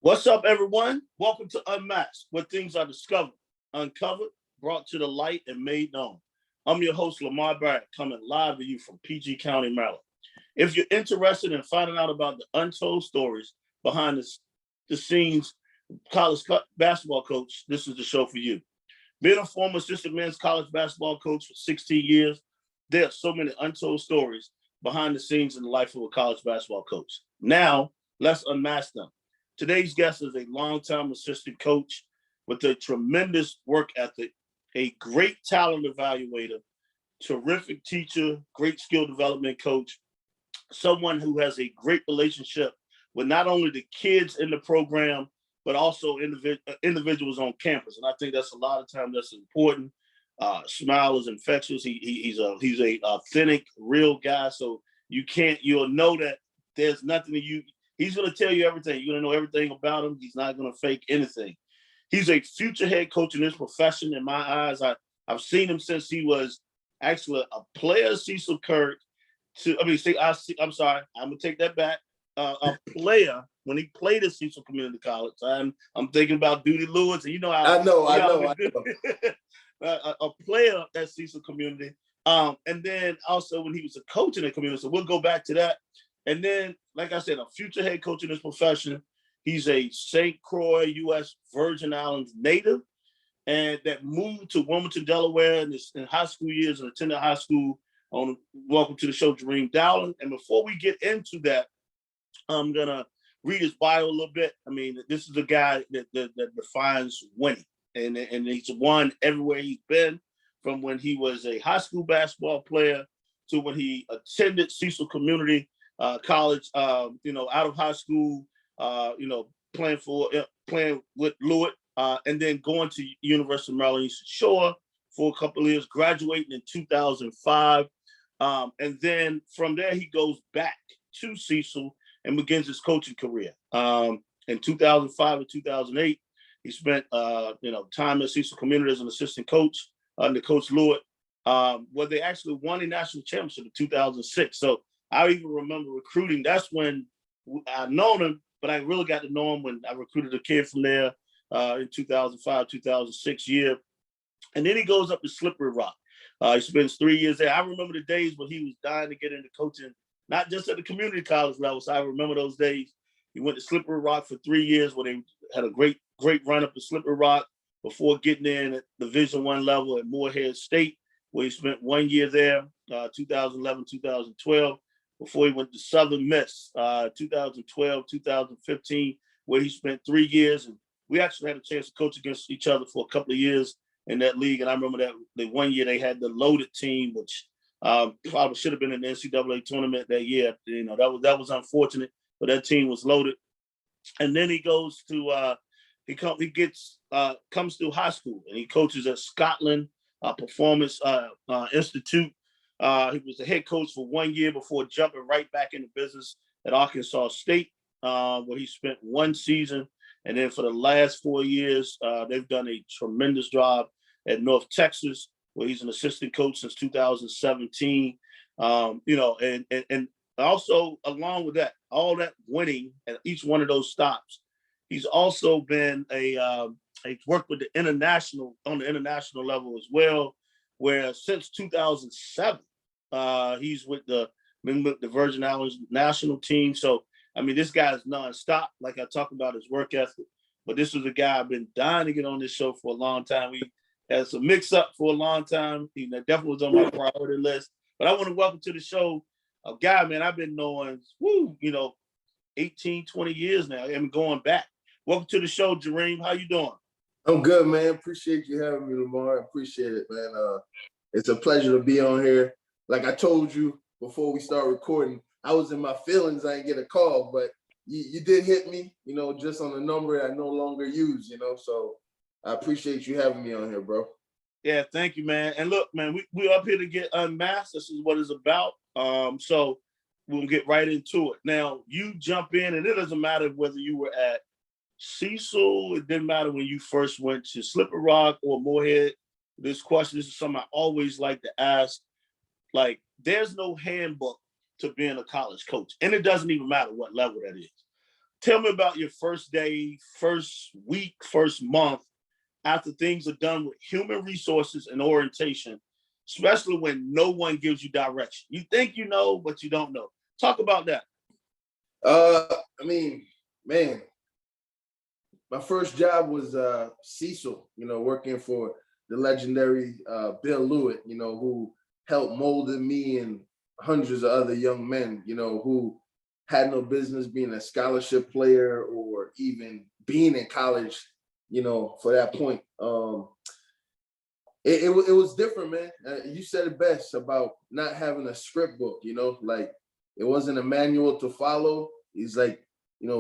What's up, everyone? Welcome to Unmasked, where things are discovered, uncovered, brought to the light, and made known. I'm your host, Lamar Barrett, coming live to you from PG County, Maryland. If you're interested in finding out about the untold stories behind the scenes college basketball coach, this is the show for you. Being a former assistant men's college basketball coach for 16 years, there are so many untold stories behind the scenes in the life of a college basketball coach. Now, let's unmask them. Today's guest is a longtime assistant coach with a tremendous work ethic, a great talent evaluator, terrific teacher, great skill development coach, someone who has a great relationship with not only the kids in the program, but also individuals on campus. And I think that's a lot of times that's important. Smile is infectious. He's a authentic, real guy. So you'll know that there's nothing that he's going to tell you everything. You're going to know everything about him. He's not going to fake anything. He's a future head coach in this profession. In my eyes, I've seen him since he was actually a player, Cecil Kirk. I'm sorry. I'm going to take that back. A player when he played at Cecil Community College. I'm thinking about Duty Lewis, and I know. A player at Cecil Community, and then also when he was a coach in the community. So we'll go back to that. And then, like I said, a future head coach in this profession. He's a St. Croix, U.S. Virgin Islands native, and that moved to Wilmington, Delaware in high school years and attended high school. Welcome to the show, Jareem Dowling. And before we get into that, I'm going to read his bio a little bit. I mean, this is a guy that defines winning. And he's won everywhere he's been, from when he was a high school basketball player to when he attended Cecil Community College, out of high school, playing with Lewitt, and then going to University of Maryland Eastern Shore for a couple of years, graduating in 2005. And then from there, he goes back to Cecil and begins his coaching career. In 2005 and 2008, he spent time at Cecil Community as an assistant coach under Coach Lewitt, where they actually won a national championship in 2006. So I even remember recruiting. That's when I've known him, but I really got to know him when I recruited a kid from there in 2005, 2006 year. And then he goes up to Slippery Rock. He spends 3 years there. I remember the days when he was dying to get into coaching, not just at the community college level. So I remember those days. He went to Slippery Rock for 3 years, where they had a great run up at Slippery Rock before getting in at Division I level at Morehead State, where he spent 1 year there, 2011, 2012, before he went to Southern Miss, 2012, 2015, where he spent 3 years. And we actually had a chance to coach against each other for a couple of years in that league. And I remember that the 1 year they had the loaded team, which probably should have been in the NCAA tournament that year. That was unfortunate, but that team was loaded. And then he goes to comes through high school, and he coaches at Scotland Performance Institute. He was the head coach for 1 year before jumping right back into business at Arkansas State, where he spent one season. And then for the last 4 years, they've done a tremendous job at North Texas, where he's an assistant coach since 2017. And also along with that, all that winning at each one of those stops, he's also been he's worked with the international level as well, where since 2007, he's with the Virgin Islands national team. So, I mean, this guy is nonstop. Like I talk about his work ethic, but this is a guy I've been dying to get on this show for a long time. We had some mix up for a long time. He definitely was on my priority list. But I want to welcome to the show a guy, man, I've been knowing, 18, 20 years now. I'm going back. Welcome to the show, Jareem. How you doing? I'm good, man. Appreciate you having me, Lamar. Appreciate it, man. It's a pleasure to be on here. Like I told you before we start recording, I was in my feelings. I didn't get a call, but you did hit me, just on a number I no longer use, So I appreciate you having me on here, bro. Yeah, thank you, man. And look, man, we're up here to get unmasked. This is what it's about. So we'll get right into it. Now, you jump in, and it doesn't matter whether you were at Cecil. It didn't matter when you first went to Slippery Rock or Morehead. This is something I always like to ask. Like, there's no handbook to being a college coach, and it doesn't even matter what level that is. Tell me about your first day, first week, first month after things are done with human resources and orientation, especially when no one gives you direction. You think you know, but you don't know. Talk about that. I mean, man, my first job was Cecil, working for the legendary Bill Lewitt, who helped molded me and hundreds of other young men, who had no business being a scholarship player or even being in college, for that point. It was different, man. You said it best about not having a script book, like it wasn't a manual to follow. It's like,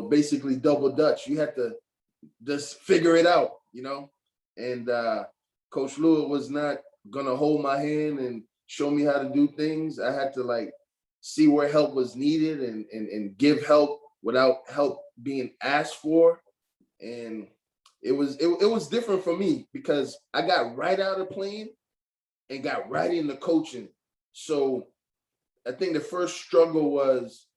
basically double Dutch. You had to just figure it out, and Coach Lewitt was not gonna hold my hand and show me how to do things. I had to like see where help was needed and give help without help being asked for. And it was different for me because I got right out of playing and got right into coaching. So I think the first struggle was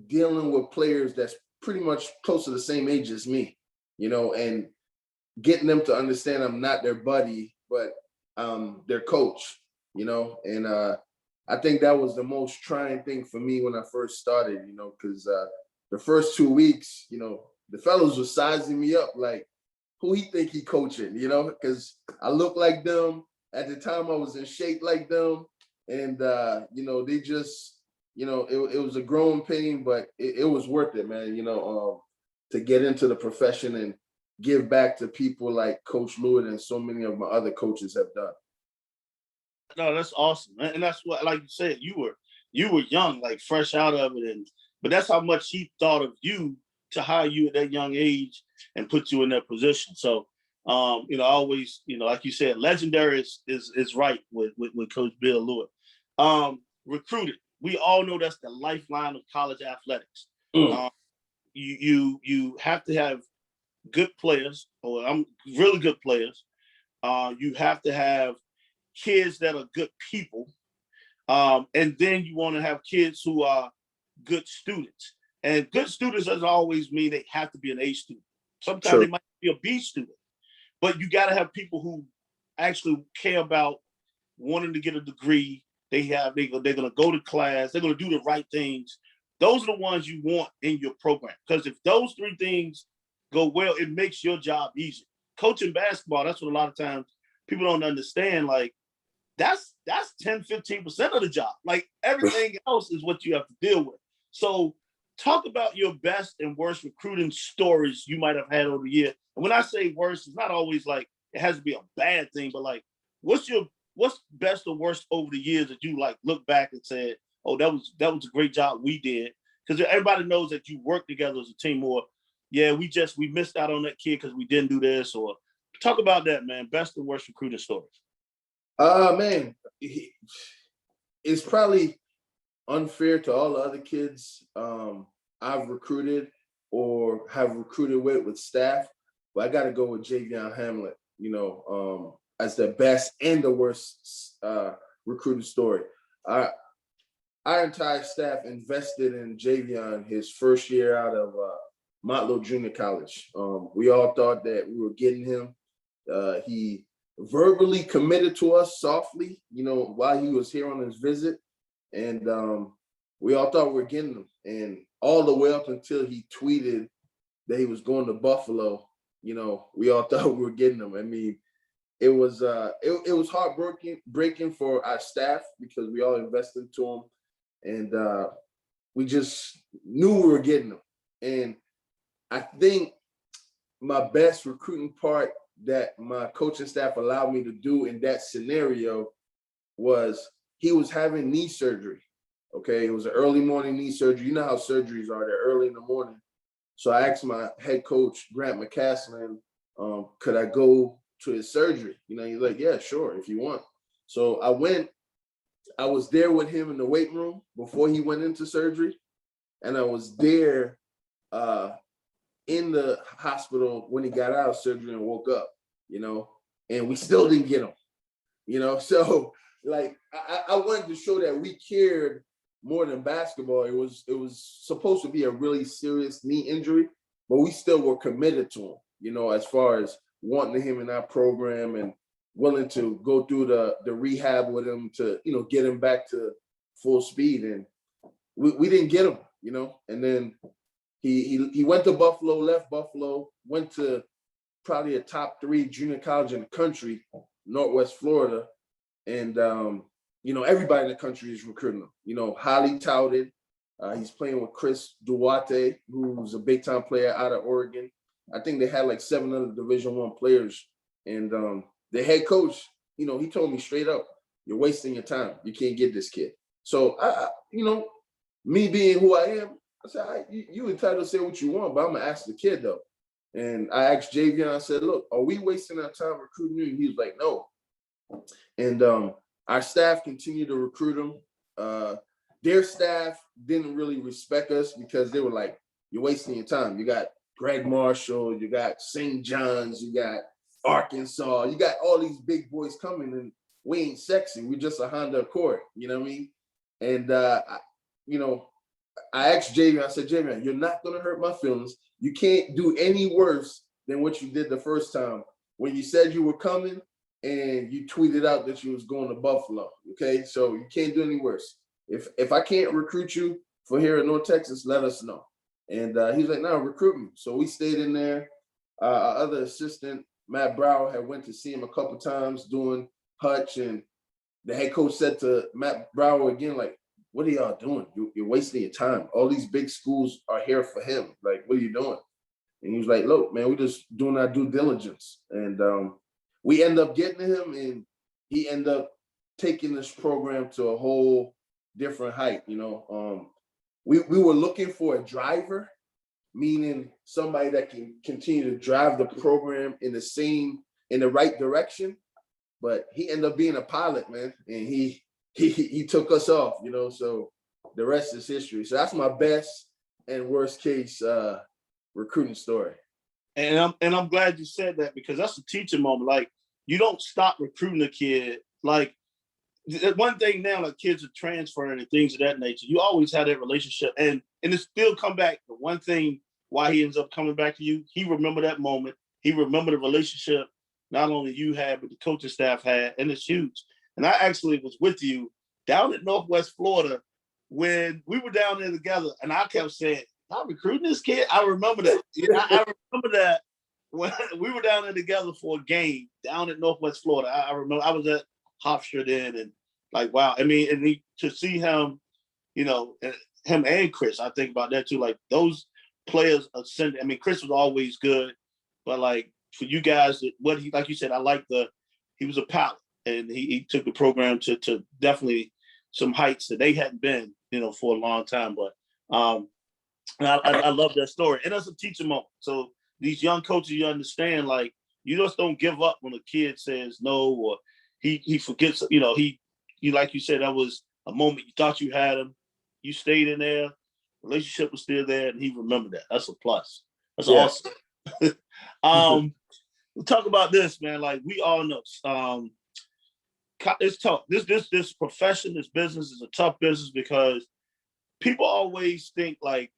dealing with players that's pretty much close to the same age as me, and getting them to understand I'm not their buddy, but their coach, and I think that was the most trying thing for me when I first started, because the first 2 weeks, the fellows were sizing me up like, who he think he coaching, because I look like them. At the time I was in shape like them. And, they just, it was a growing pain, but it was worth it, man, to get into the profession and give back to people like Coach Lewitt and so many of my other coaches have done. No, that's awesome. And that's what, like you said, you were young, like fresh out of it. But that's how much he thought of you to hire you at that young age and put you in that position. So, always, like you said, legendary is right with Coach Bill Lewitt. Recruited. We all know that's the lifeline of college athletics. You have to have good players, or really good players. You have to have kids that are good people. And then you want to have kids who are good students. And good students doesn't always mean they have to be an A student. Sometimes Sure. They might be a B student. But you got to have people who actually care about wanting to get a degree. They're going to go to class. They're going to do the right things. Those are the ones you want in your program. Because if those three things go well, it makes your job easier. Coaching basketball, that's what a lot of times people don't understand. Like, that's 10, 15% of the job. Like, everything else is what you have to deal with. So talk about your best and worst recruiting stories you might have had over the year. And when I say worst, it's not always like it has to be a bad thing, but like, what's best or worst over the years that you like look back and said, oh, that was a great job we did? Because everybody knows that you work together as a team, or yeah, we missed out on that kid because we didn't do this. Or talk about that, man. Best and worst recruiting stories. Man, it's probably unfair to all the other kids I've recruited or have recruited with staff, but I got to go with Javion Hamlet, as the best and the worst recruiting story. Our entire staff invested in Javion his first year out of Motlow Junior College. We all thought that we were getting him. He verbally committed to us softly, while he was here on his visit. And we all thought we were getting him. And all the way up until he tweeted that he was going to Buffalo, we all thought we were getting him. I mean, it was heartbreaking for our staff because we all invested into him. And we just knew we were getting him. And I think my best recruiting part that my coaching staff allowed me to do in that scenario was he was having knee surgery. Okay, it was an early morning knee surgery. You know how surgeries are, they're early in the morning. So I asked my head coach, Grant McCaslin, could I go to his surgery? He's like, yeah, sure, if you want. So I went. I was there with him in the weight room before he went into surgery. And I was there in the hospital when he got out of surgery and woke up, and we still didn't get him, So like, I wanted to show that we cared more than basketball. It was supposed to be a really serious knee injury, but we still were committed to him, you know, as far as wanting him in our program and willing to go through the rehab with him to, you know, get him back to full speed. And we didn't get him, you know, and then he went to Buffalo, left Buffalo, went to probably a top 3 junior college in the country, Northwest Florida. And, you know, everybody in the country is recruiting him, you know, highly touted. He's playing with Chris Duarte, who's a big time player out of Oregon. I think they had like 7 other Division I players. And the head coach, you know, he told me straight up, you're wasting your time. You can't get this kid. So, you know, me being who I am, I said, you entitled to say what you want, but I'm going to ask the kid, though. And I asked Javion, I said, look, are we wasting our time recruiting you? And he was like, no. And our staff continued to recruit him. Their staff didn't really respect us because they were like, you're wasting your time. You got Greg Marshall, you got St. John's, you got Arkansas, you got all these big boys coming, and we ain't sexy. We're just a Honda Accord, you know what I mean? And, you know, I asked Javion, I said, Javion, you're not going to hurt my feelings. You can't do any worse than what you did the first time when you said you were coming and you tweeted out that you was going to Buffalo, okay? So you can't do any worse. If I can't recruit you for here in North Texas, let us know. And he's like, no, recruit me. So we stayed in there. Our other assistant, Matt Brower, had went to see him a couple times doing Hutch, and the head coach said to Matt Brower again, like, what are y'all doing? You're wasting your time. All these big schools are here for him. Like, what are you doing? And he was like, look, man, we're just doing our due diligence. And we end up getting him, and he ended up taking this program to a whole different height. You know, we were looking for a driver, meaning somebody that can continue to drive the program in the right direction. But he ended up being a pilot, man, and he took us off, you know. So the rest is history. So that's my best and worst case recruiting story. And I'm glad you said that, because that's a teaching moment. Like, you don't stop recruiting a kid. Like, one thing now, like, kids are transferring and things of that nature. You always have that relationship, and it still come back. The one thing why he ends up coming back to you, he remember that moment. He remember the relationship not only you had, but the coaching staff had, and it's huge. And I actually was with you down at Northwest Florida when we were down there together, and I kept saying, "I'm recruiting this kid." I remember that. I remember that when we were down there together for a game down at Northwest Florida. I remember I was at Hofstra then, and like, wow. I mean, and to see him, you know, him and Chris, I think about that too. Like, those players ascended. I mean, Chris was always good, but like, for you guys, what he, like you said, he was a pilot, and he took the program to definitely some heights that they hadn't been, you know, for a long time. But I love that story, and that's a teaching moment. So these young coaches, you understand, like, you just don't give up when a kid says no, or he forgets. You know, you like you said, that was a moment you thought you had him, you stayed in there, relationship was still there, and he remembered that. That's a plus. That's awesome. We'll talk about this, man. Like, we all know, it's tough. This profession, this business is a tough business, because people always think like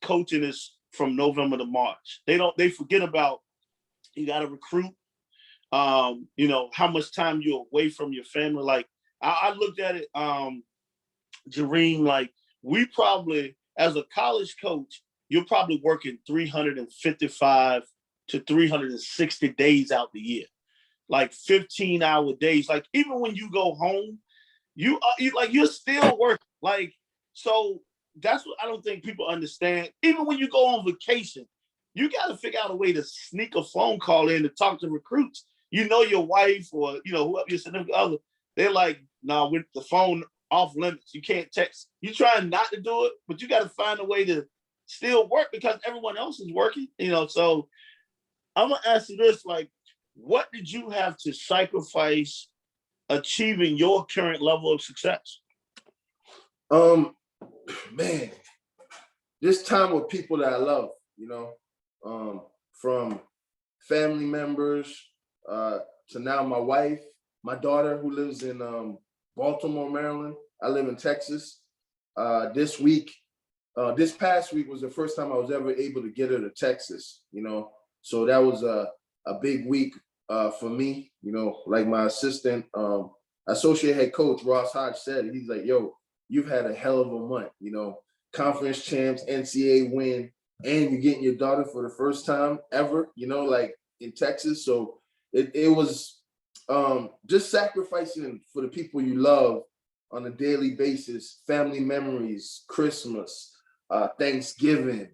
coaching is from November to March. They forget about, you got to recruit. You know, how much time you're away from your family. Like, I looked at it, Jareem, like, we probably, as a college coach, you're probably working 355 to 360 days out the year, like 15-hour days. Like, even when you go home, you're still working. Like, so that's what I don't think people understand. Even when you go on vacation, you got to figure out a way to sneak a phone call in to talk to recruits. You know, your wife, or, you know, whoever your significant other, they're like, nah, with the phone off limits. You can't text. You're trying not to do it, but you got to find a way to still work, because everyone else is working, you know. So I'm gonna ask you this: like, what did you have to sacrifice achieving your current level of success? Man, this time with people that I love, you know, from family members to now my wife, my daughter who lives in Baltimore, Maryland. I live in Texas. this past week was the first time I was ever able to get her to Texas, So that was a big week for me, like my assistant, associate head coach, Ross Hodge said, he's like, yo, you've had a hell of a month, conference champs, NCAA win, and you're getting your daughter for the first time ever, like in Texas. So it was just sacrificing for the people you love on a daily basis, family memories, Christmas, Thanksgiving,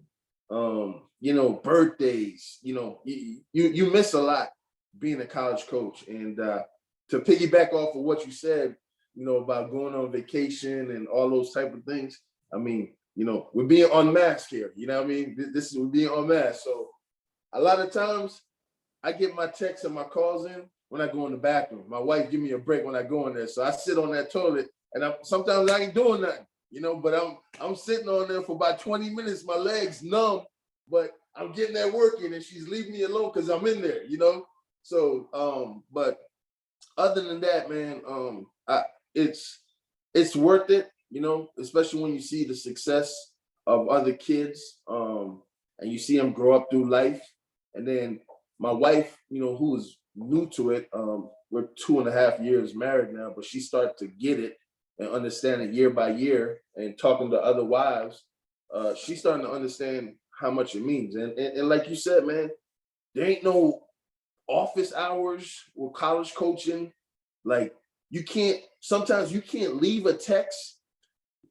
birthdays, you miss a lot being a college coach. And to piggyback off of what you said, about going on vacation and all those type of things. I mean, we're being unmasked here. You know what I mean? We're being unmasked. So a lot of times I get my texts and my calls in when I go in the bathroom. My wife give me a break when I go in there. So I sit on that toilet and sometimes I ain't doing nothing, but I'm sitting on there for about 20 minutes. My legs numb, but I'm getting that work in and she's leaving me alone because I'm in there, So, but other than that, man, it's worth it, especially when you see the success of other kids, and you see them grow up through life. And then my wife, who is new to it, we're 2.5 years married now, but she started to get it and understand it year by year. And talking to other wives, she's starting to understand how much it means. And like you said, man, there ain't no office hours with college coaching. Like sometimes you can't leave a text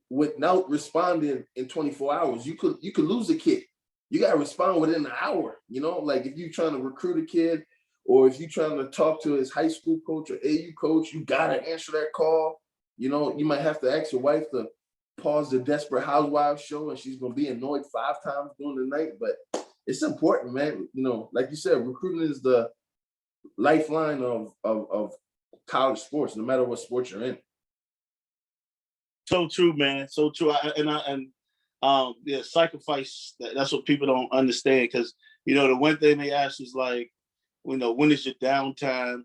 without responding in 24 hours. You could lose a kid. You got to respond within an hour, like if you're trying to recruit a kid or if you're trying to talk to his high school coach or AU coach, you got to answer that call. You might have to ask your wife to pause the Desperate Housewives show and she's going to be annoyed 5 times during the night, but it's important, man. Like you said, recruiting is the lifeline of college sports, no matter what sport you're in. So true, man. So true. Sacrifice. That's what people don't understand because the one thing they ask is like, when is your downtime?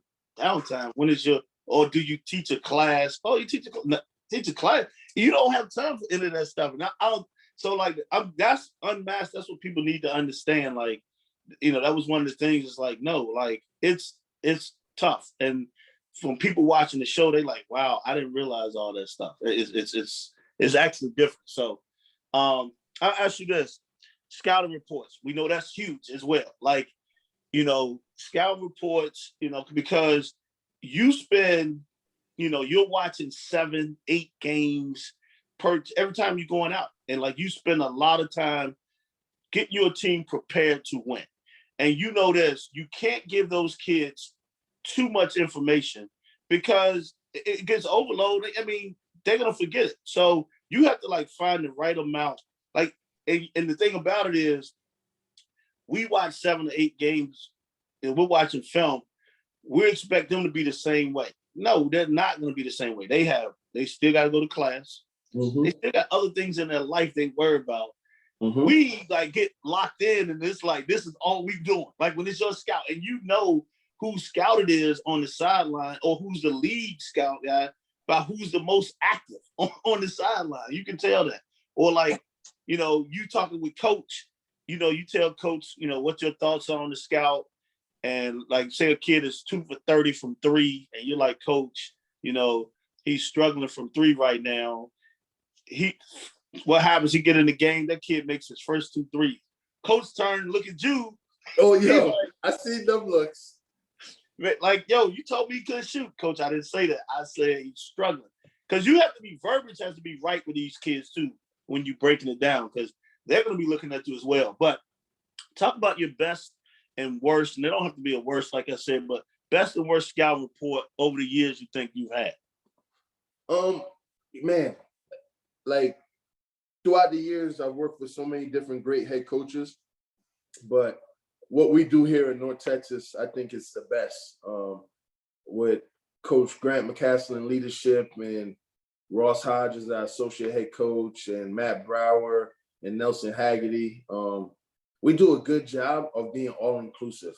When is or do you teach a class? Oh, you teach a class. You don't have time for any of that stuff. And that's unmasked. That's what people need to understand. Like, that was one of the things. It's like, no, like it's tough. And from people watching the show, they like, wow, I didn't realize all that stuff. It's actually different. So I'll ask you this: scouting reports. We know that's huge as well. Like, scout reports, because you spend, you're watching 7, 8 games every time you're going out. And like you spend a lot of time getting your team prepared to win. And this, you can't give those kids too much information because it gets overloaded. I mean, they're going to forget it. So you have to like find the right amount. Like, and the thing about it is we watch 7 to 8 games and we're watching film. We expect them to be the same way. No, they're not going to be the same way. They still got to go to class. Mm-hmm. They still got other things in their life they worry about. Mm-hmm. We like get locked in and it's like, this is all we doing. Like when it's your scout and who scout it is on the sideline or who's the lead scout guy by who's the most active on the sideline. You can tell that. Or like, you talking with coach, you tell coach, what your thoughts are on the scout. And like say a kid is 2 for 30 from 3 and you're like, coach, he's struggling from 3 right now. What happens? He get in the game, that kid makes his first 2 threes. Coach turn, look at you. Oh, yo, like, I see them looks. Like, yo, you told me he couldn't shoot. Coach, I didn't say that. I said he's struggling. Because you have to be, verbiage has to be right with these kids too when you're breaking it down because they're going to be looking at you as well. But talk about your best and worst, and they don't have to be a worst, like I said, but best and worst scout report over the years you think you've had. Man, like throughout the years, I've worked with so many different great head coaches, but what we do here in North Texas, I think it's the best. With Coach Grant McCaslin leadership and Ross Hodges, our associate head coach, and Matt Brower and Nelson Haggerty. We do a good job of being all-inclusive.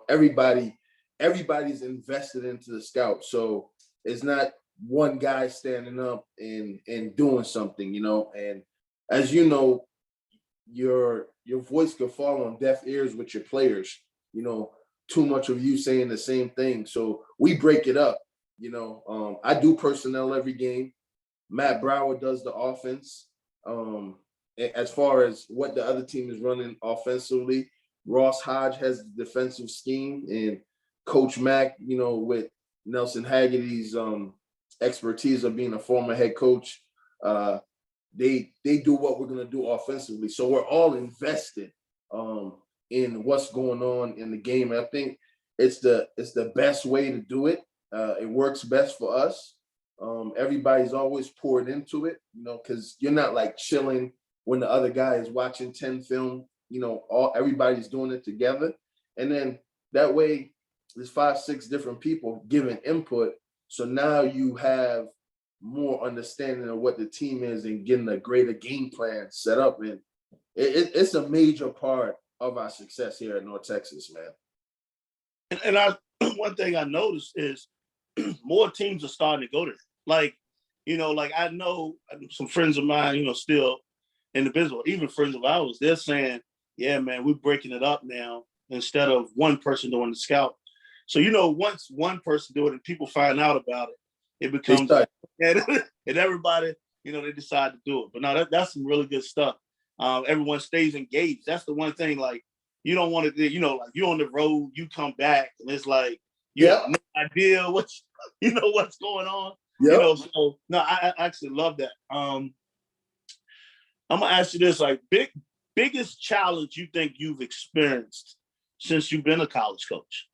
Everybody's invested into the scout. So it's not one guy standing up and doing something, and as you know, your voice could fall on deaf ears with your players, too much of you saying the same thing. So we break it up. I do personnel every game. Matt Brower does the offense. As far as what the other team is running offensively, Ross Hodge has the defensive scheme, and Coach Mack, with Nelson Haggerty's expertise of being a former head coach, they do what we're going to do offensively. So we're all invested in what's going on in the game. And I think it's the best way to do it. It works best for us. Everybody's always poured into it, because you're not like chilling when the other guy is watching 10 film, everybody's doing it together. And then that way there's 5-6 different people giving input. So now you have more understanding of what the team is and getting a greater game plan set up. And it's a major part of our success here in North Texas, man. And one thing I noticed is more teams are starting to go there. Like I know some friends of mine, still in the business, even friends of ours, they're saying, yeah, man, we're breaking it up now instead of one person doing the scout. So, once one person do it and people find out about it, it becomes, and everybody, they decide to do it. But no, that's some really good stuff. Everyone stays engaged. That's the one thing, like, you don't want to, like you're on the road, you come back and it's like, you have no idea what's going on. Yep. So no, I actually love that. I'm gonna ask you this: like, biggest challenge you think you've experienced since you've been a college coach?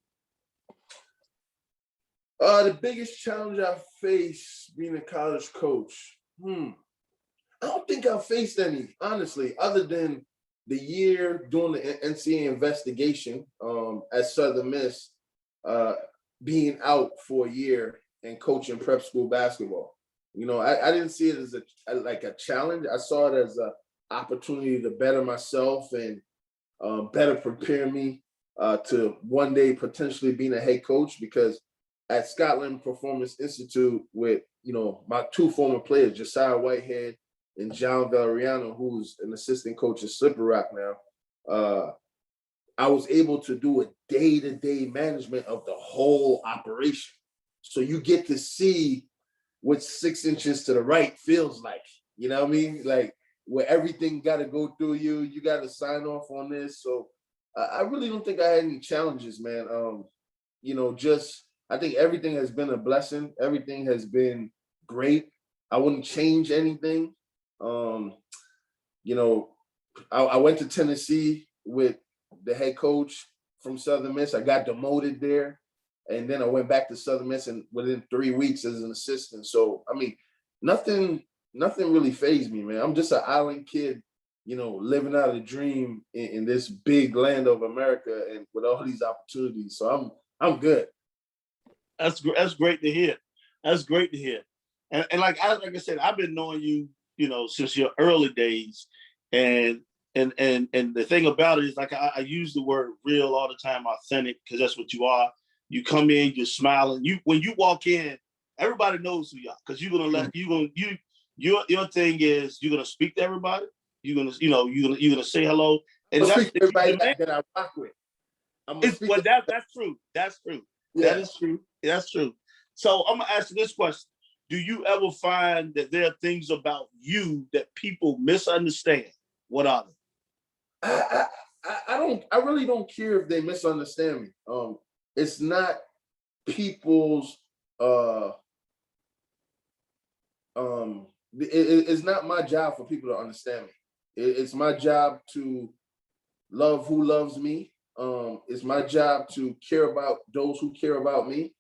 The biggest challenge I faced being a college coach. I don't think I faced any, honestly, other than the year doing the NCAA investigation at Southern Miss, being out for a year and coaching prep school basketball. I didn't see it as a challenge. I saw it as an opportunity to better myself and better prepare me to one day potentially being a head coach, because at Scotland Performance Institute with, my two former players, Josiah Whitehead and John Valeriano, who's an assistant coach at Slippery Rock now, I was able to do a day-to-day management of the whole operation. So you get to see what 6 inches to the right feels like, you know what I mean? Like, where everything got to go through you, you got to sign off on this. So I really don't think I had any challenges, man. I think everything has been a blessing. Everything has been great. I wouldn't change anything. I went to Tennessee with the head coach from Southern Miss. I got demoted there. And then I went back to Southern Miss and within 3 weeks as an assistant. So, I mean, nothing really fazed me, man. I'm just an island kid, living out a dream in this big land of America and with all these opportunities. So I'm good. That's great to hear. That's great to hear. And like I said, I've been knowing you, since your early days. And the thing about it is, like, I use the word real all the time, authentic, because that's what you are. You come in, you're smiling. When you walk in, everybody knows who you are, because your thing is you're gonna speak to everybody. You're gonna say hello, and that's speak to everybody that I rock with. That's true. That's true. Yeah. That is true. That's true. So I'm gonna ask you this question: do you ever find that there are things about you that people misunderstand? What are they? I really don't care if they misunderstand me. It's not people's it's not my job for people to understand me. It's my job to love who loves me. It's my job to care about those who care about me.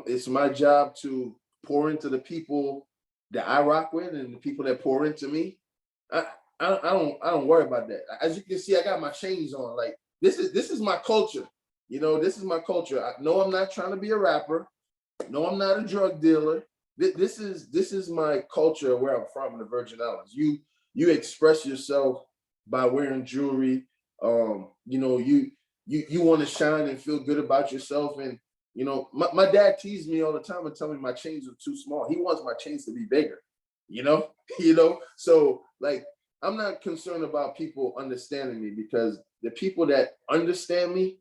It's my job to pour into the people that I rock with and the people that pour into me. I don't worry about that. As you can see, I got my chains on. Like, this is my culture. This is my culture. I know I'm not trying to be a rapper. No, I'm not a drug dealer. This is my culture, where I'm from in the Virgin Islands. You express yourself by wearing jewelry. You want to shine and feel good about yourself. And You know, my dad teased me all the time and tell me my chains are too small. He wants my chains to be bigger, you know, So like, I'm not concerned about people understanding me, because the people that understand me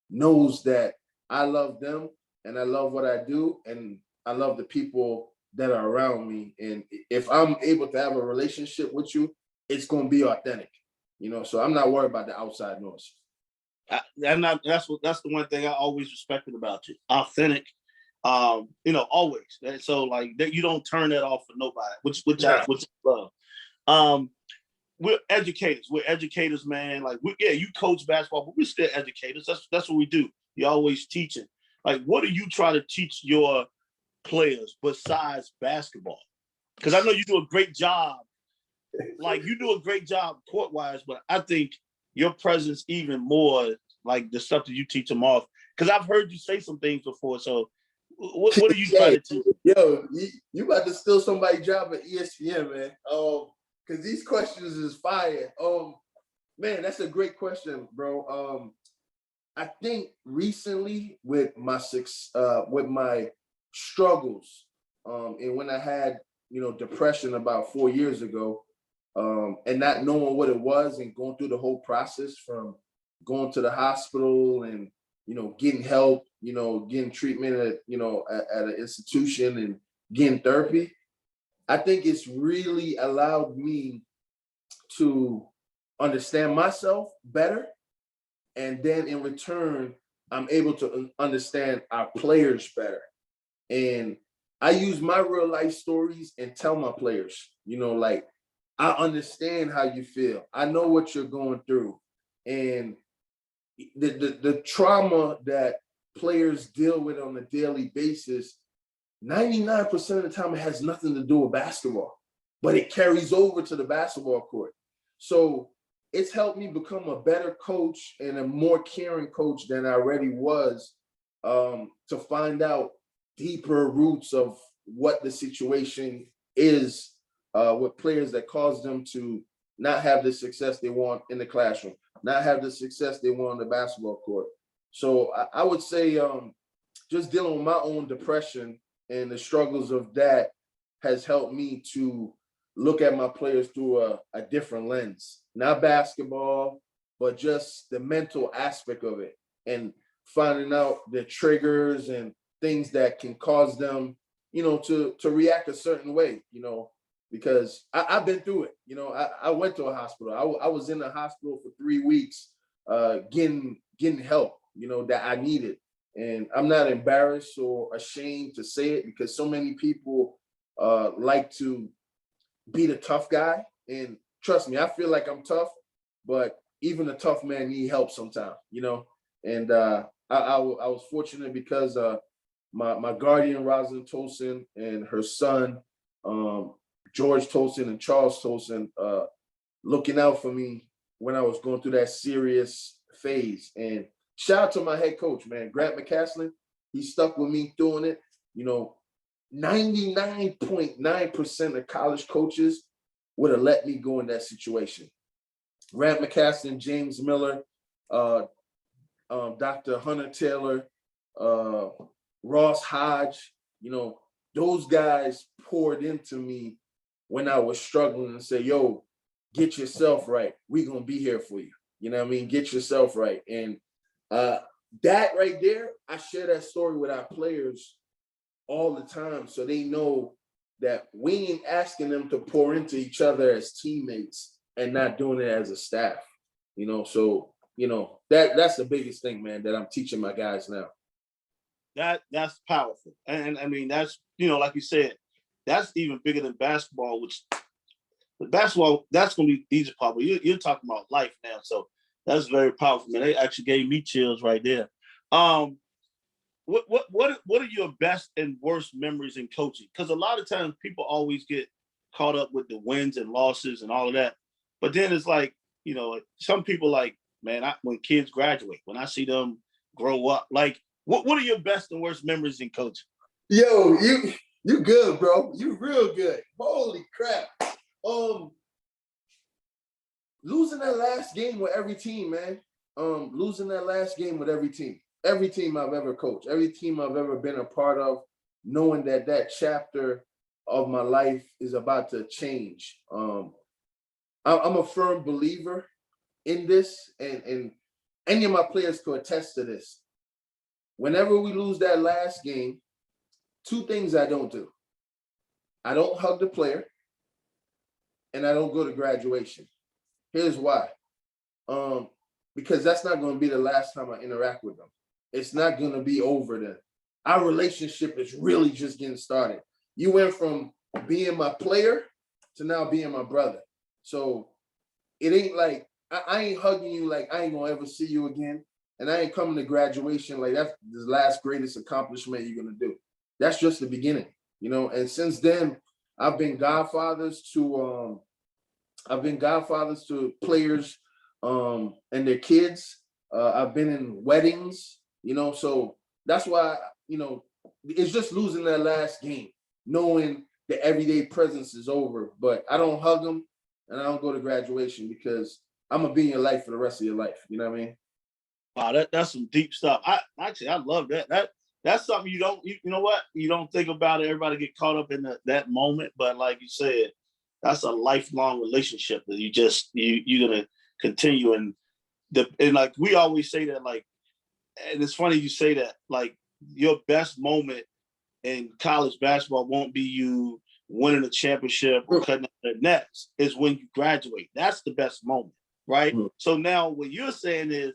knows that I love them and I love what I do, and I love the people that are around me. And if I'm able to have a relationship with you, it's going to be authentic, so I'm not worried about the outside noise. That's the one thing I always respected about you. Authentic, always. So like that, you don't turn that off for nobody, which I love. We're educators. We're educators, man. Like you coach basketball, but we're still educators. That's what we do. You're always teaching. Like, what do you try to teach your players besides basketball? Because I know you do a great job. Like, you do a great job court-wise, but I think your presence even more, like the stuff that you teach them off. Because I've heard you say some things before. So what do you try to teach? Yo, you about to steal somebody's job at ESPN, man. Because these questions is fire. Man, that's a great question, bro. I think recently with my struggles, and when I had depression about 4 years ago, and not knowing what it was, and going through the whole process from going to the hospital and getting help, getting treatment at an institution and getting therapy. I think it's really allowed me to understand myself better, and then in return, I'm able to understand our players better. And I use my real life stories and tell my players, like, I understand how you feel. I know what you're going through. And the trauma that players deal with on a daily basis, 99% of the time, it has nothing to do with basketball, but it carries over to the basketball court. So it's helped me become a better coach and a more caring coach than I already was, to find out deeper roots of what the situation is with players that cause them to not have the success they want in the classroom, not have the success they want on the basketball court. So I would say just dealing with my own depression and the struggles of that has helped me to look at my players through a different lens, not basketball, but just the mental aspect of it, and finding out the triggers and things that can cause them, to react a certain way, because I've been through it. I went to a hospital. I was in the hospital for 3 weeks, getting help, that I needed. And I'm not embarrassed or ashamed to say it, because so many people like to be the tough guy. And trust me, I feel like I'm tough, but even a tough man need help sometimes, And I was fortunate because my guardian, Rosalind Tolson, and her son, George Tolson and Charles Tolson, looking out for me when I was going through that serious phase. And shout out to my head coach, man, Grant McCaslin. He stuck with me doing it. 99.9% of college coaches would have let me go in that situation. Grant McCaslin, James Miller, Dr. Hunter Taylor, Ross Hodge, those guys poured into me when I was struggling and say, yo, get yourself right. We're going to be here for you. You know what I mean? Get yourself right. And that right there, I share that story with our players all the time, so they know that we ain't asking them to pour into each other as teammates and not doing it as a staff. So that's the biggest thing, man, that I'm teaching my guys now. That's powerful. And I mean, that's, like you said, that's even bigger than basketball, which basketball, that's going to be easy part. But you're talking about life now. So that's very powerful, man. They actually gave me chills right there. What are your best and worst memories in coaching? Because a lot of times people always get caught up with the wins and losses and all of that. But then it's like, some people like, man, when kids graduate, when I see them grow up, like, what are your best and worst memories in coaching? Yo, you good, bro. You real good. Holy crap. Losing that last game with every team, man. Losing that last game with every team. every team I've ever coached, every team I've ever been a part of, knowing that that chapter of my life is about to change. I'm a firm believer in this, and any of my players could attest to this. Whenever we lose that last game, two things I don't do. I don't hug the player, and I don't go to graduation. Here's why. Because that's not going to be the last time I interact with them. It's not going to be over then. Our relationship is really just getting started. You went from being my player to now being my brother. So it ain't like, I ain't hugging you like I ain't going to ever see you again. And I ain't coming to graduation like that's the last greatest accomplishment you're going to do. That's just the beginning, you know? And since then, I've been godfathers to players and their kids. I've been in weddings, you know, so that's why, you know, it's just losing that last game, knowing the everyday presence is over. But I don't hug them and I don't go to graduation because I'm gonna be in your life for the rest of your life. You know what I mean? Wow, that's some deep stuff. I love that. That's something you know what? You don't think about it. Everybody get caught up in that moment, but like you said, that's a lifelong relationship that you're gonna continue. And like we always say that, like, and it's funny you say that, like your best moment in college basketball won't be you winning a championship or cutting the nets. Is when you graduate. That's the best moment, right? Mm-hmm. So now what you're saying is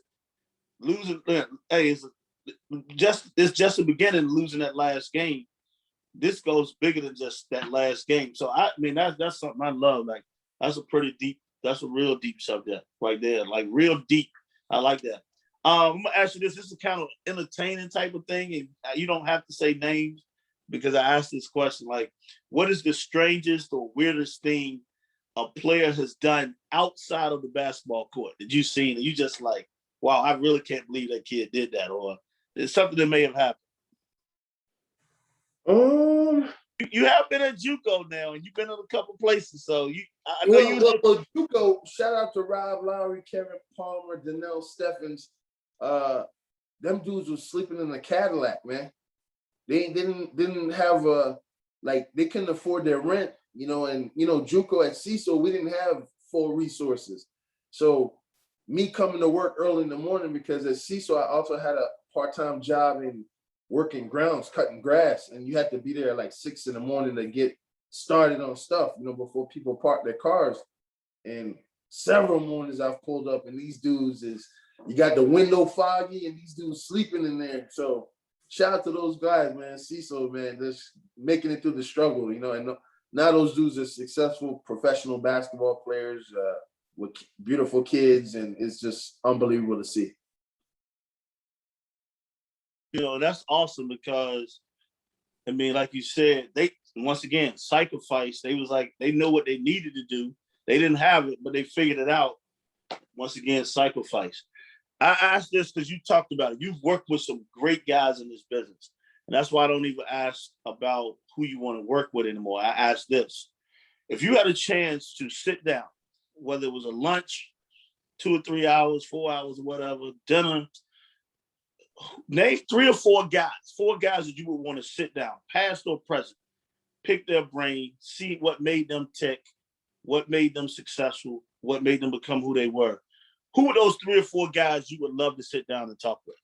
losing. Hey, it's just the beginning. Losing that last game. This goes bigger than just that last game. So I mean that's something I love. Like that's a real deep subject right there. Like real deep. I like that. I'm gonna ask you this. This is kind of entertaining type of thing, and you don't have to say names because I asked this question. Like, what is the strangest or weirdest thing a player has done outside of the basketball court that you've seen and you just like, wow, I really can't believe that kid did that, or it's something that may have happened? You have been at JUCO now, and you've been in a couple places, so I know JUCO. Shout out to Rob Lowry, Kevin Palmer, Donnell Steffens. Them dudes was sleeping in a Cadillac, man. They didn't have they couldn't afford their rent, you know, and you know, JUCO at CISO, we didn't have full resources. So me coming to work early in the morning because at CISO I also had a part-time job in working grounds, cutting grass, and you had to be there at like 6 a.m. to get started on stuff, you know, before people park their cars. And several mornings I've pulled up and these dudes you got the window foggy and these dudes sleeping in there. So shout out to those guys, man. CISO, man, just making it through the struggle, you know, and now those dudes are successful professional basketball players with beautiful kids, and it's just unbelievable to see. You know, that's awesome because, I mean, like you said, they, once again, sacrifice. They was like, they know what they needed to do. They didn't have it, but they figured it out. Once again, sacrifice. I asked this because you talked about it. You've worked with some great guys in this business. And that's why I don't even ask about who you want to work with anymore. I asked this. If you had a chance to sit down, whether it was a lunch, 2 or 3 hours, 4 hours, or whatever, dinner, name 3 or 4 guys that you would want to sit down, past or present, pick their brain, see what made them tick, what made them successful, what made them become who they were. Who are those 3 or 4 guys you would love to sit down and talk with?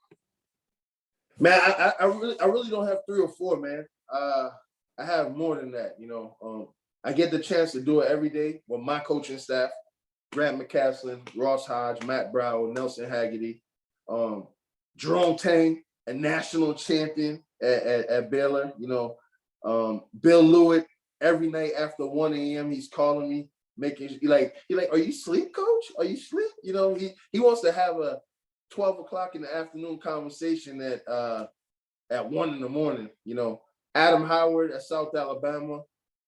Man, I really don't have 3 or 4, man. I have more than that, you know. I get the chance to do it every day with my coaching staff, Grant McCaslin, Ross Hodge, Matt Brown, Nelson Haggerty, Jerome Tang, a national champion at Baylor, you know, Bill Lewitt, every night after 1 a.m. he's calling me, making like, are you asleep, coach? Are you asleep? You know, he wants to have a 12 o'clock in the afternoon conversation at 1 a.m, you know. Adam Howard at South Alabama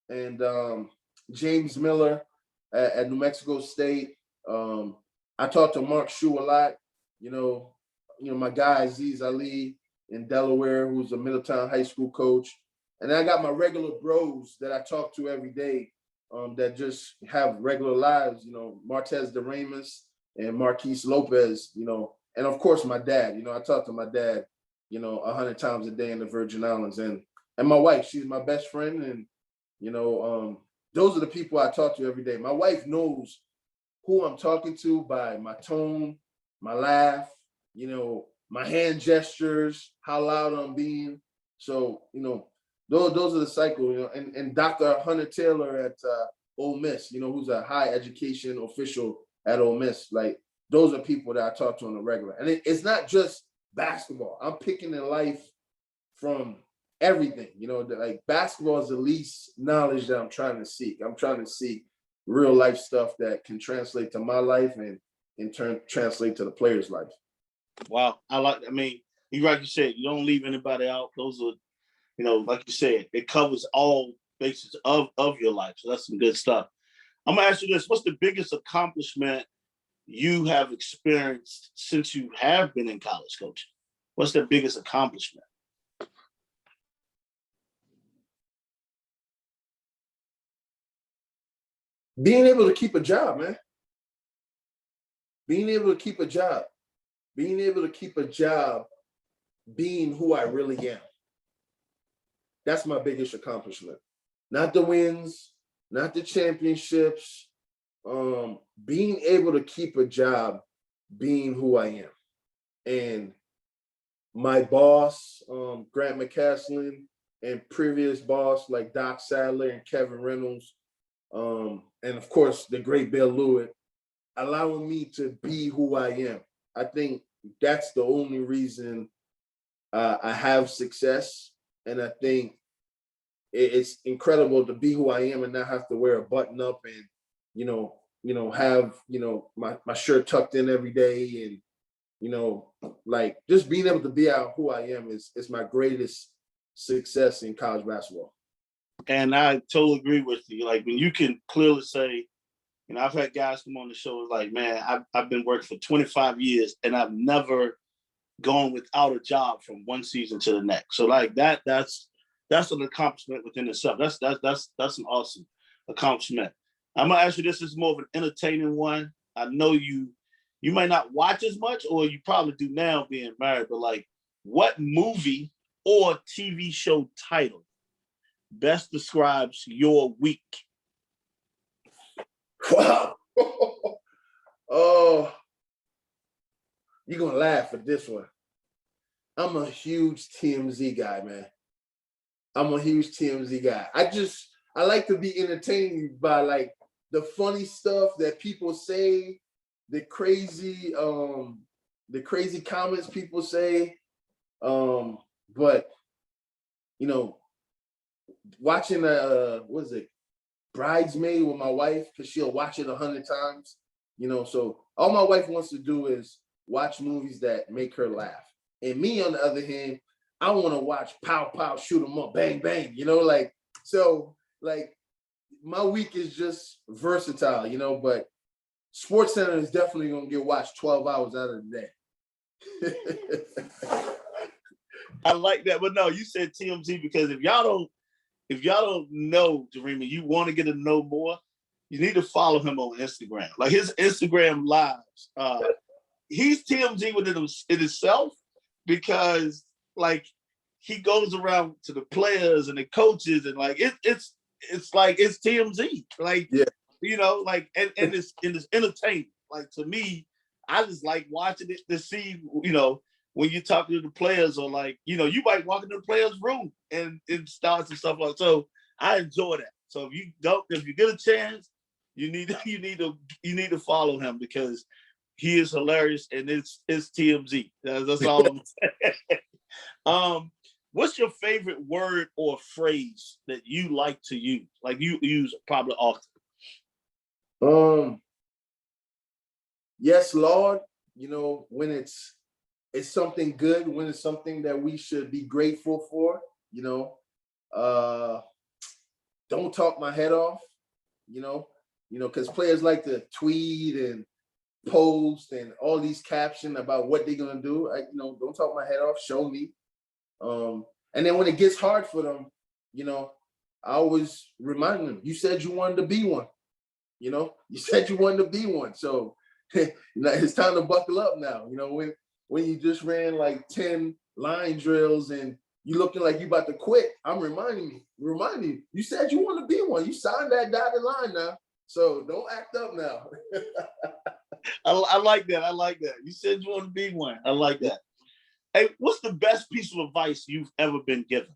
and James Miller at New Mexico State. I talked to Mark Shue a lot, you know, my guy Aziz Ali in Delaware, who's a Middletown high school coach. And I got my regular bros that I talk to every day that just have regular lives, you know, Martez DeRamus and Marquise Lopez, you know, and of course my dad. I talk to my dad, 100 times a day in the Virgin Islands, and my wife. She's my best friend, and those are the people I talk to every day. My wife knows who I'm talking to by my tone, my laugh, my hand gestures, how loud I'm being. So, those are the cycle, and Dr. Hunter Taylor at Ole Miss, who's a high education official at Ole Miss. Like, those are people that I talk to on a regular. And it's not just basketball. I'm picking in life from everything, like basketball is the least knowledge that I'm trying to seek. I'm trying to seek real life stuff that can translate to my life and in turn translate to the player's life. Wow. You like you said, you don't leave anybody out. Those are, like you said, it covers all bases of your life. So that's some good stuff. I'm gonna ask you this. What's the biggest accomplishment you have experienced since you have been in college coaching? What's the biggest accomplishment? Being able to keep a job, man. Being able to keep a job. Being able to keep a job being who I really am. That's my biggest accomplishment. Not the wins, not the championships. Being able to keep a job being who I am. And my boss, Grant McCaslin, and previous boss like Doc Sadler and Kevin Reynolds, and of course the great Bill Lewitt, allowing me to be who I am. I think that's the only reason I have success, and I think it's incredible to be who I am and not have to wear a button up and have my shirt tucked in every day, and like just being able to be out who I am is my greatest success in college basketball. And I totally agree with you. Like when you can clearly say, I've had guys come on the show like, man, I've been working for 25 years and I've never gone without a job from one season to the next. So like that's an accomplishment within itself. That's an awesome accomplishment. I'm gonna ask you this. This is more of an entertaining one. I know you might not watch as much, or you probably do now being married, but like what movie or TV show title best describes your week? Wow. Oh, you're gonna laugh at this one. I'm a huge TMZ guy, man. I'm a huge TMZ guy. I like to be entertained by like the funny stuff that people say, the crazy comments people say. But watching Bridesmaid with my wife, because she'll watch it 100 times. So all my wife wants to do is watch movies that make her laugh. And me, on the other hand, I want to watch pow, pow, shoot 'em up, bang, bang, so my week is just versatile, but SportsCenter is definitely going to get watched 12 hours out of the day. I like that. But no, you said TMZ because if y'all don't know Jareem, and you want to get to know more, you need to follow him on Instagram. Like his Instagram lives, he's TMZ within itself, because like he goes around to the players and the coaches, and like it's like it's TMZ. Like like and it's entertaining. Like to me, I just like watching it to see, when you talk to the players, or like, you might walk into the players' room and it starts and stuff like that. So I enjoy that. So if you get a chance, you need to follow him, because he is hilarious, and it's TMZ. That's all I'm saying. What's your favorite word or phrase that you like to use? Like you use probably often. Yes, Lord. When it's something good, when it's something that we should be grateful for. Don't talk my head off. Because players like to tweet and post and all these captions about what they're gonna do. Don't talk my head off. Show me. And then when it gets hard for them, I always remind them, you said you wanted to be one. You said you wanted to be one. So it's time to buckle up now. when you just ran like 10 line drills and you looking like you about to quit. I'm reminding you, you said you want to be one. You signed that dotted line now. So don't act up now. I like that. I like that. You said you want to be one. I like that. Hey, what's the best piece of advice you've ever been given?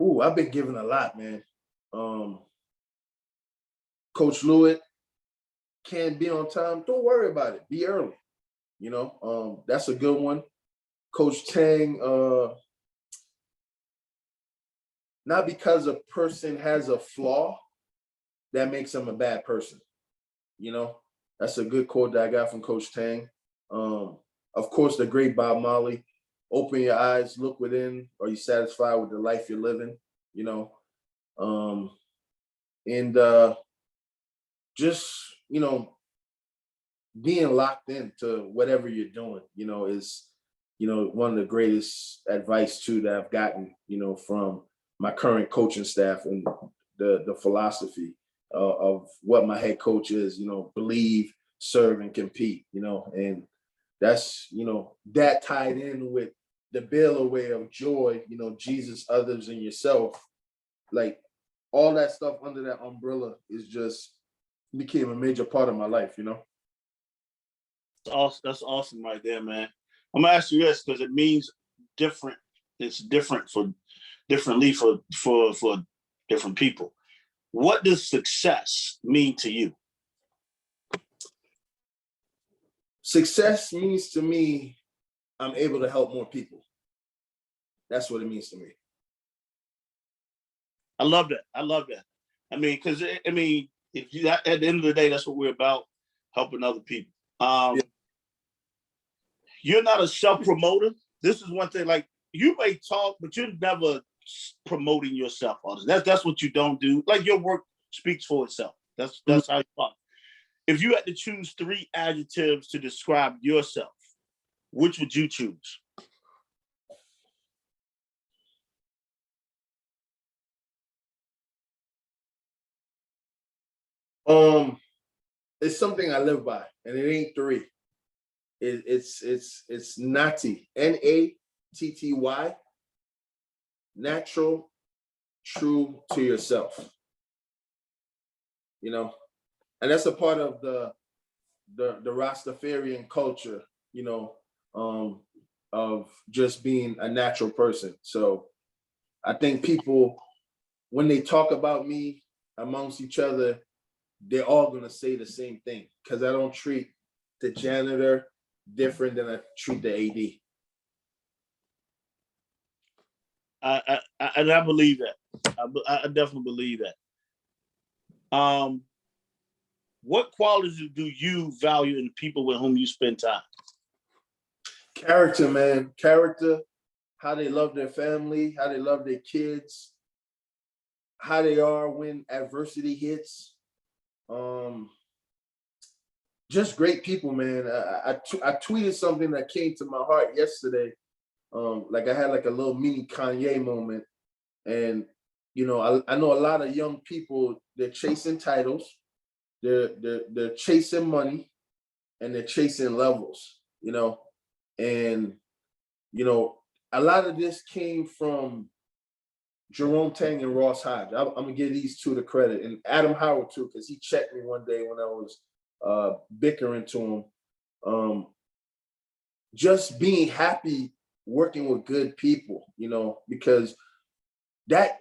Ooh, I've been given a lot, man. Coach Lewitt, can't be on time. Don't worry about it. Be early. You know, that's a good one. Coach Tang, not because a person has a flaw, that makes them a bad person. You know, that's a good quote that I got from Coach Tang. Of course, the great Bob Marley, open your eyes, look within. Are you satisfied with the life you're living? You know, and just, you know, being locked into whatever you're doing, you know, is, you know, one of the greatest advice too that I've gotten, you know, from my current coaching staff and the philosophy of what my head coach is, you know, believe, serve, and compete, you know, and that's, you know, that tied in with the Baylor way of joy, you know, Jesus, others, and yourself, like all that stuff under that umbrella is just became a major part of my life, you know. That's awesome right there, man. I'm gonna ask you this because it means different. It's different for differently for different people. What does success mean to you? Success means to me, I'm able to help more people. That's what it means to me. I love that. I love that. I mean, because I mean, if you at the end of the day, that's what we're about, helping other people. Yeah. You're not a self-promoter. This is one thing. Like you may talk, but you're never promoting yourself. That's what you don't do. Like your work speaks for itself. That's how you talk. If you had to choose 3 adjectives to describe yourself, which would you choose? It's something I live by, and it ain't 3. It's Natty, Natty, natural, true to yourself. You know, and that's a part of the Rastafarian culture, you know, of just being a natural person. So I think people, when they talk about me amongst each other, they're all gonna say the same thing because I don't treat the janitor different than I treat the AD. I believe that. I definitely believe that. What qualities do you value in people with whom you spend time? Character, man. Character, how they love their family, how they love their kids, how they are when adversity hits. Just great people, man. I tweeted something that came to my heart yesterday. Like I had like a little mini Kanye moment. And, you know, I know a lot of young people, they're chasing titles, they're chasing money, and they're chasing levels, you know. And, you know, a lot of this came from Jerome Tang and Ross Hodge. I'm gonna give these 2 the credit, and Adam Howard too, because he checked me one day when I was bickering to him. Just being happy working with good people, you know, because that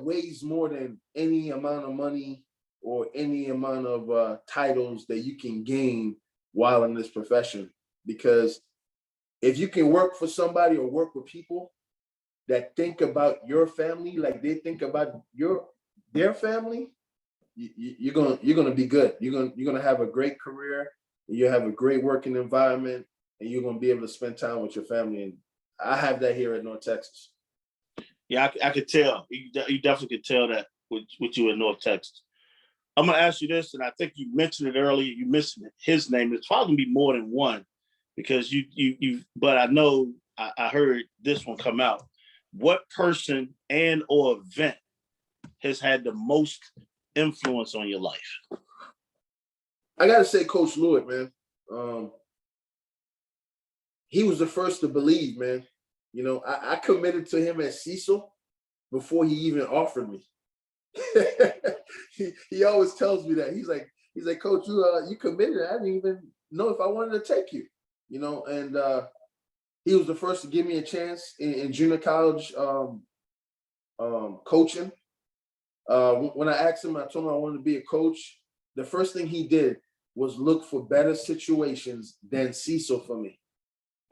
weighs more than any amount of money or any amount of titles that you can gain while in this profession. Because if you can work for somebody or work with people that think about your family like they think about their family, you're gonna be good. You're gonna have a great career. You have a great working environment, and you're gonna be able to spend time with your family. And I have that here at North Texas. Yeah, I could tell. You definitely could tell that with you in North Texas. I'm gonna ask you this, and I think you mentioned it earlier. You mentioned his name. It's probably gonna be more than one because you. But I know I heard this one come out. What person and or event has had the most influence on your life? I gotta say, Coach Lewitt, man. he was the first to believe, man. You know, I committed to him as Cecil before he even offered me. he always tells me that. He's like, Coach, you committed. I didn't even know if I wanted to take you. You know, and he was the first to give me a chance in junior college coaching. When I asked him, I told him I wanted to be a coach. The first thing he did was look for better situations than Cecil for me.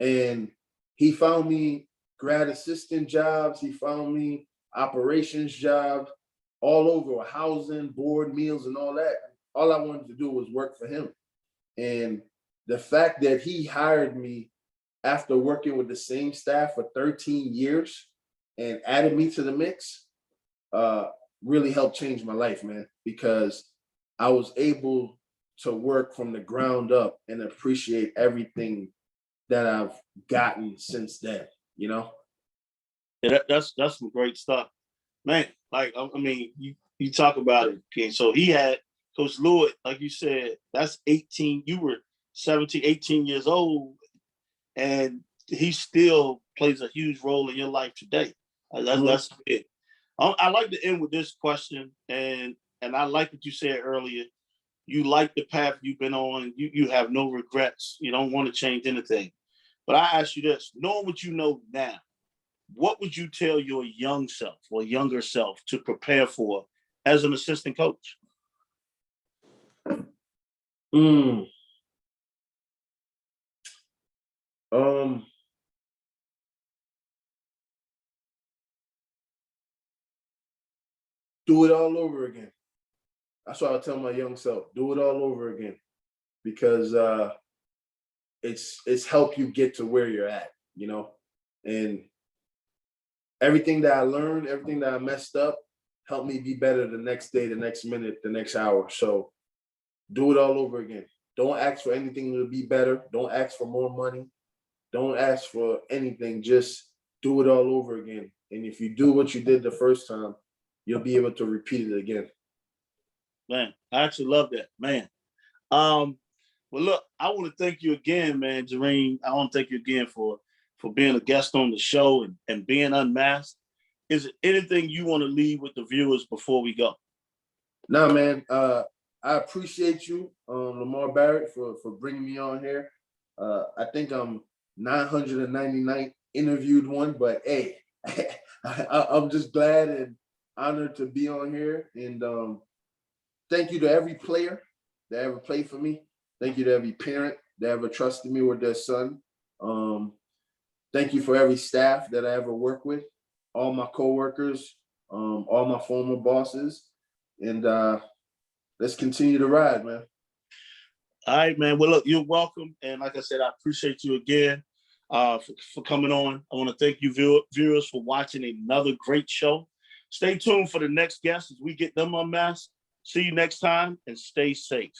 And he found me grad assistant jobs. He found me operations jobs all over, housing, board, meals, and all that. All I wanted to do was work for him. And the fact that he hired me after working with the same staff for 13 years and added me to the mix really helped change my life, man, because I was able to work from the ground up and appreciate everything that I've gotten since then, you know? Yeah, that's some great stuff. Man, like, I mean, you talk about it. Okay, so he had Coach Lewis, like you said, that's 18. You were 17, 18 years old, and he still plays a huge role in your life today. That's it. I like to end with this question, and I like what you said earlier. You like the path you've been on. You have no regrets. You don't want to change anything. But I ask you this, knowing what you know now, what would you tell your young self or younger self to prepare for as an assistant coach? Do it all over again. That's what I tell my young self. Do it all over again, because it's helped you get to where you're at, you know. And everything that I learned, everything that I messed up, helped me be better the next day, the next minute, the next hour. So do it all over again. Don't ask for anything to be better. Don't ask for more money. Don't ask for anything. Just do it all over again. And if you do what you did the first time, you'll be able to repeat it again. Man, I actually love that, man. Well, look, I want to thank you again, man, Jareem. I want to thank you again for being a guest on the show and being unmasked. Is it anything you want to leave with the viewers before we go? No, man. I appreciate you, Lamar Barrett, for bringing me on here. I think I'm 999 interviewed one, but hey, I'm just glad and honored to be on here. And thank you to every player that ever played for me. Thank you to every parent that ever trusted me with their son. Thank you for every staff that I ever worked with, all my coworkers, all my former bosses, and let's continue to ride, man. All right, man. Well, look, you're welcome. And like I said, I appreciate you again for coming on. I want to thank you viewers for watching another great show. Stay tuned for the next guest as we get them unmasked. See you next time and stay safe.